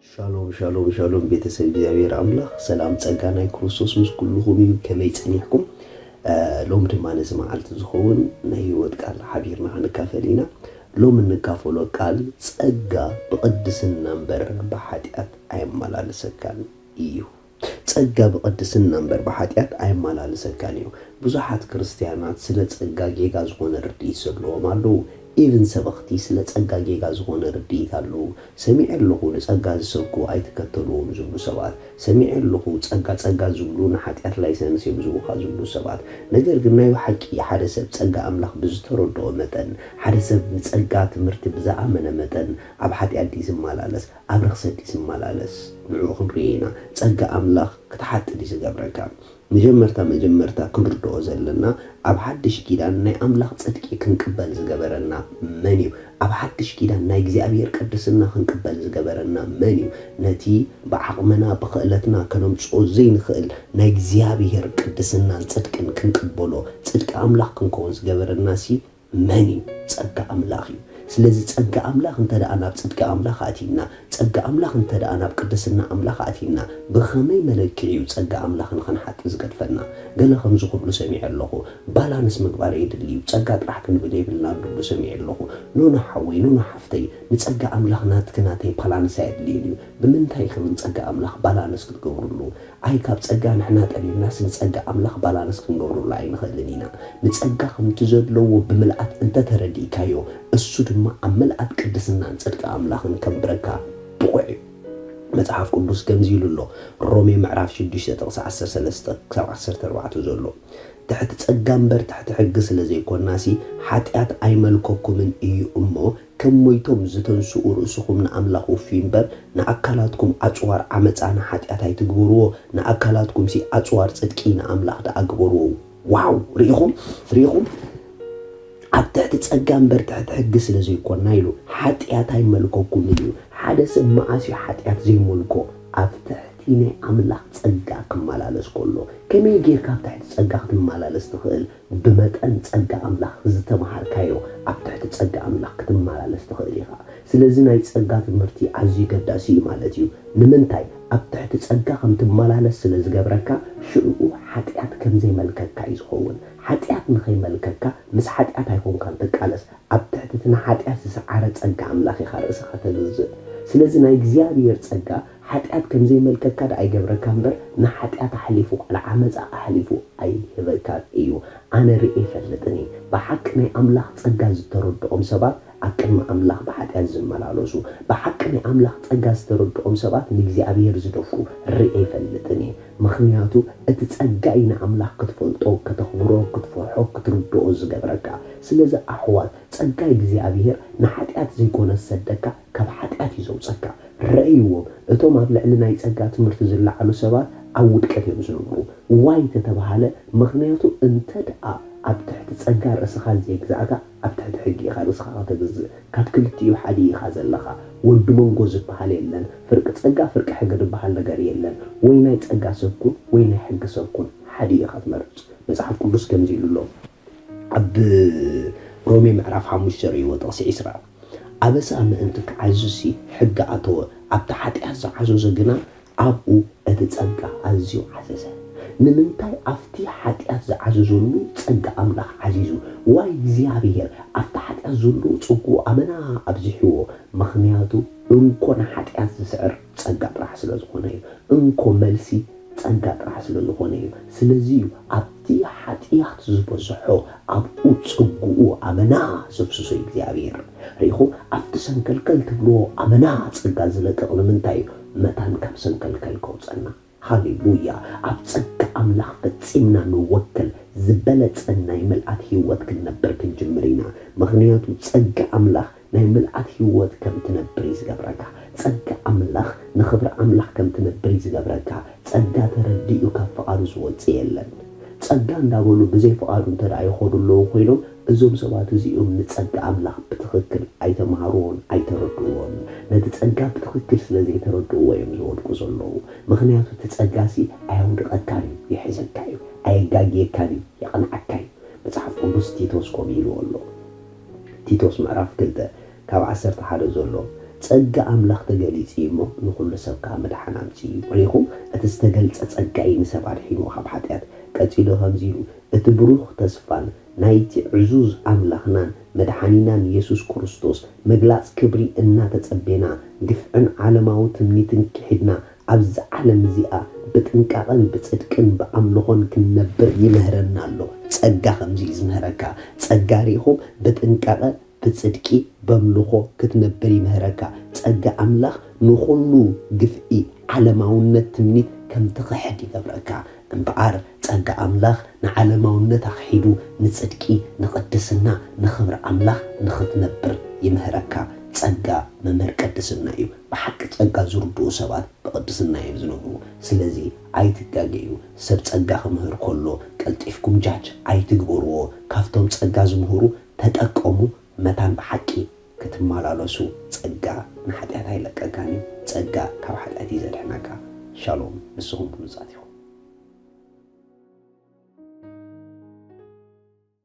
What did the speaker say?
شالوم شالوم شالوم بيتسب እግዚአብሔር أملاخ سلام ጸጋናይ ክርስቶስ ምስ ኩልኹም እዩ ከመይ ጸኒሕኩም ሎም ድማ ነዚ መዓልቲ ዝኸውን ናይ ህይወት ቃል ሓቢርና ክንካፈል ኢና ሎም እንካፈሎ ቃል ጸጋ ብቅድስና እምበር ብኃጢአት ኣይመላለሰካን እዩ ጸጋ ብቅድስና እምበር ብኃጢአት ኣይመላለሰካን እዩ ብዙሓት ክርስቲያናት ስለ ጸጋ ጌጋ ዝኾነ ርድኢት ዘለዎም ኣለዉ even ሰበኽቲ ስለ ጸጋ ጌጋ ዝኾነ ርድኢት ኣለዉ ሰሚዕ ኣለኹ ንጸጋ ዝሰብኩ ኣይትከተልዎም ዝብሉ ሰባት ሰሚዕ ኣለኹ ጸጋ ዝብሉ ንኃጢአት ላይሰንስ የብዝቡኻ ዝብሉ ሰባት ነገር ግን ናይ ሓቂ ሓደ ሰብ ጸጋ ኣምላኽ ብዝተረድኦ መጠን ሓደ ሰብ ንጸጋ ትምህርቲ ብዝኣመነ መጠን ኣብ ሓጢአት ዝመላለስ ኣብ ርኽሰት ዝመላለስ ንዑ ክንርኢ ኢና ጸጋ ኣምላኽ ክትሓጥድ ዝገብረካ መጀመርታ ክንርድኦ ዘለና ኣብ ሓድሽ ኪዳን ናይ ኣምላኽ ጽድቂ ክንቅበል ዝገበረና መን እዩ ኣብ ሓድሽ ኪዳን ናይ እግዚአብሔር ቅድስና ክንቅበል ዝገበረና መን እዩ ነቲ ብዓቕምና ብኽእለትና ከነምጽኦ ዘይንኽእል ናይ እግዚአብሔር ቅድስናን ጽድቅን ክንቅበሎ ጽድቂ ኣምላኽ ክንከውን ዝገበረና መን እዩ ጸጋ ኣምላኽ እዩ ስለዚህ ጸጋ ኣምላኽ እንተደኣ ናብ ጽድቂ ኣምላኽ ኣቲና ጸጋ ኣምላኽ እንተደኣ ናብ ቅድስና ኣምላኽ ኣቲና ብኸመይ መለክዕዩ ጸጋ ኣምላኽ ንኽንሓጥ ዝገድፈና ገለ ከም ዝኽብሉ ሰሚዕ ኣለኹ ባላንስ ምግባር የድልዩ ጸጋ ጥራሕ ክንብል የብልና ዝብሉ ሰሚዕ ኣለኹ ኖኖ ሓወይ ኖኖ ሓፍተይ ንጸጋ ኣምላኽ ናትክናተይ ባላንስ ኣየድልዩን እዩ ብምንታይ ከም ጸጋ ኣምላኽ ባላንስ ክትገብሩሉ ኣይ ካብ ጸጋ ንሕና ጠሊብና ንጸጋ ኣምላኽ ባላንስ ክንገብሩሉ ኣይንኽእልን ኢና ንጸጋ ከምቲ ዘለዎ ብምልኣት እንተተረዲእካዮ እሱ ድማ ኣብ መልአት ቅድስናን ጽድቂ ኣምላኽን ከምብረካ ብቑዕ መጽሓፍ ቅዱስ ከምዚ ኢሉ ኣሎ ሮሜ ምዕራፍ 6:13-14 ዘሎ ትሕቲ ጸጋ እምበር ትሕቲ ሕጊ ስለ ዘይኮናሲ ሓጢአት ኣይመልከኩምን እዩ እሞ ከም ሞይቶም ዝተንስኡ ርእስኹም ንኣምላኽ ወፍዩ እምበር ንኣካላትኩም ኣጽዋር ዓመፃ ንኃጢአት ኣይትግበርዎ ንኣካላትኩም ኣጽዋር ጽድቂ ንኣምላኽ ደኣግበርዎ ዋው ርኢኹም ኣብ ትሕቲ ጸጋ እምበር ትሕቲ ሕጊ ስለ ዘይኮና ኢሉ ሓጢአት ኣይመልከኩም እዩ ሓደ ሰብ መዓስዩ ሓጢአት ዘይመልኮ ኣብ ትሕቲ ናይ ኣምላኽ ጸጋ ክመላለስ ከሎ ከመይ ጌርካ ኣብ ትሕቲ ጸጋ ክትመላለስ ትኽእል ብመጠን ጸጋ ኣምላኽ ዝተምሃርካዮ ኣብ ትሕቲ ጸጋ ኣምላኽ ክትመላለስ ትኽእል ኢኻ ስለዚ ናይ ጸጋ ትምህርቲ ኣዝዩ ገዳሲ እዩ ማለት እዩ ንምንታይ ኣብ ትሕቲ ጸጋ ከም ትመላለስ ስለ ዝገብረካ ሽዑ ሓጢአት ከም ዘይመልከካ እዩ ዝኸውን ሓጢአት ንኸይመልከካ ምስ ሓጢአት ኣይኮንካን ትቃለስ ኣብ ትሕቲ ንሓጢአት ዝሰዓረ ጸጋ ኣምላኽ ኢኻ ርእስኻ ተግዝእ ስለዚ ናይ እግዚአብሔር ጸጋ ሓጢአት ከም ዘይመልከካ ኣይገብረካ እምበር ንሓጢአት ኣሕሊፉ ንዓመፃ ኣሕሊፉ ኣይህበካን እዩ ኣነ ርኢ ይፈልጥኒ ብሓቂ ናይ ኣምላኽ ጸጋ ዝተረድኦም ሰባት ኣብ ቅድሚ ኣምላኽ ብሓጢአት ዝመላለሱ ብሓቂ ናይ ኣምላኽ ጸጋ ዝተረድኦም ሰባት ንእግዚአብሔር ዝደፍሩ ርኢ ይፈልጥኒ ምኽንያቱ እቲ ጸጋ ንኣምላኽ ክትፈልጦ ከተኽብሮ ክትፈርሖ ክትርድኦ ዝገብረካ ስለዚ ኣሕዋት ጸጋ እግዚአብሔር ንሓጢአት ዘይኮነ ሰደካ ካብ ሓጢአት ይዘውፀካ ረእይዎም እቶም ኣብ ልዕሊ ናይ ጸጋ ትምህርቲ ዝለዓሉ ሰባት ኣብ ውድቀት እዮም ዝነብሩ ዋይ ተተባሃለ ምኽንያቱ እንተደኣ ኣብ ትሕቲ ጸጋ ርእስኻ ዘይግዛእካ ኣብ ትሕቲ ሕጊ ኢኻ ርእስኻ ተግዝእ ካብ ክልቲኡ ሓደ ኢኻ ዘለኻ ወዲ መንጎ ዝበሃል የለን ፍርቂ ጸጋ ፍርቂ ሕጊ ዝበሃል ነገር የለን ወይ ናይ ጸጋ ሰብኩን ወይ ናይ ሕጊ ሰብኩን ሓደ ኢኻ ትመርጽ መጽሓፍ ቅዱስ ከምዚ ኢሉ ኣሎ ኣብ ሮሜ ምዕራፍ 5:20 ኣበሳ ምእንቲ ክዓዝሲ ሕጊ ኣተወ ኣብቲ ሓጢአት ዝዓዘዞ ግና ኣብኡ እቲ ጸጋ ኣዝዩ ዓዘዘ ንምንታይ ኣብቲ ሓጢአት ዝዓዘዘሉ ጸጋ ኣምላኽ ዓዚዙ ዋይ እግዚአብሔር ኣብቲ ሓጢአት ዘሎ ጽጉ ኣመና ኣብዝሕዎ ምኽንያቱ እንኮ ንሓጢአት ዝስዕር ጸጋ ጥራሕ ስለ ዝኾነ እዩ እንኮ መልሲ ጸጋ ጥራሕ ስለ ዝኾነ እዩ ስለዚ ኣብቲ ሓጢአት ዝበዝሖ ኣብኡ ጽጉኡ ኣመና ዘብስሶ እግዚአብሔር ርኢኹም ኣብቲ ሰንከልከል ትብልዎ ኣመና ጸጋ ዝለቅቕ ንምንታይ መታን ካብ ሰንከልከል ከውፀና ሃሌሉያ ኣብ ጸጋ ኣምላኽ ፈጺምና ንወክል ዝበለጸ ናይ ምልኣት ህይወት ክንነብር ክንጅምር ኢና ምኽንያቱ ጸጋ ኣምላኽ ናይ ምልኣት ህይወት ከም ትነብር ዝገብረካ ጸጋ ኣምላኽ ንኽብሪ ኣምላኽ ከም ትነብር ዝገብረካ ጸጋ ተረዲኡ ካብ ፍቓዱ ዝወፅእ የለን ጸጋ እንዳበሉ ብዘይ ፍቓዱ እንተደኣ ይኸዱ ኣለዉ ኮይኖም እዞም ሰባት እዚኦም ንጸጋ ኣምላኽ ብትኽክል ኣይተምሃርዎን ኣይተረድእዎን ነቲ ጸጋ ብትኽክል ስለ ዘይተረድእዎ እዮም ዝወድቁ ዘለዉ ምኽንያቱ እቲ ጸጋሲ ኣየውድቐካን እዩ ይሕዘካ እዩ ኣየጋግየካን እዩ የቕንዓካ እዩ መጽሓፍ ቅዱስ ቲቶስ ከምኡ ኢሉ ኣሎ ቲቶስ ምዕራፍ 2:11 ዘሎ ጸጋ ኣምላኽ ተገሊጽ እሞ ንኹሉ ሰብ ከዓ መድሓናምፂ እዩ ሪኹም እቲ ዝተገልጸ ጸጋ ንሰብ ኣድሒኑ ካብ ሓጢኣት ቀፂሉ ከምዚ ኢሉ እቲ ብሩኽ ተስፋን ናይቲ ዕዙዝ ኣምላኽናን መድሓኒናን ኢየሱስ ክርስቶስ መግላጽ ክብሪ እናተጸበና ግፍዕን ዓለማዊ ትምኒትን ክሒድና ኣብዚ ዓለም እዚኣ ብጥንቃቐን ብጽድቅን ብኣምልኾን ክንነብር ይምህረና ኣሎ ጸጋ ከምዚ ዝምህረካ ጸጋ ሪኹም ብጥንቃቐ ብጽድቂ በምልኾ ክትነብር ይምህረካ ጸጋ ኣምላኽ ንኹሉ ግፍዒ ዓለማውነት ትምኒት ከም ትኽሕድ ይገብረካ እምበኣር ጸጋ ኣምላኽ ንዓለማውነት ኣኽሒዱ ንጽድቂ ንቕድስና ንኽብሪ ኣምላኽ ንኽትነብር ይምህረካ ጸጋ መምህር ቅድስና እዩ ብሓቂ ጸጋ ዝርድኡ ሰባት ብቅድስና እዮም ዝነብሩ ስለዚ ኣይትጋገዩ ሰብ ጸጋ ክምህር ከሎ ቀልጢፍኩም ጃጅ ኣይትግበርዎ ካብቶም ጸጋ ዝምህሩ ተጠቀሙ መታን ብሓቂ ክትመላለሱ ጸጋ ንሓጢኣት ኣይለቀካን ጸጋ ካብ ሓጢኣት ይዘድሕነካ ሻሎም ንስኹም ብሉጻት ኢኹም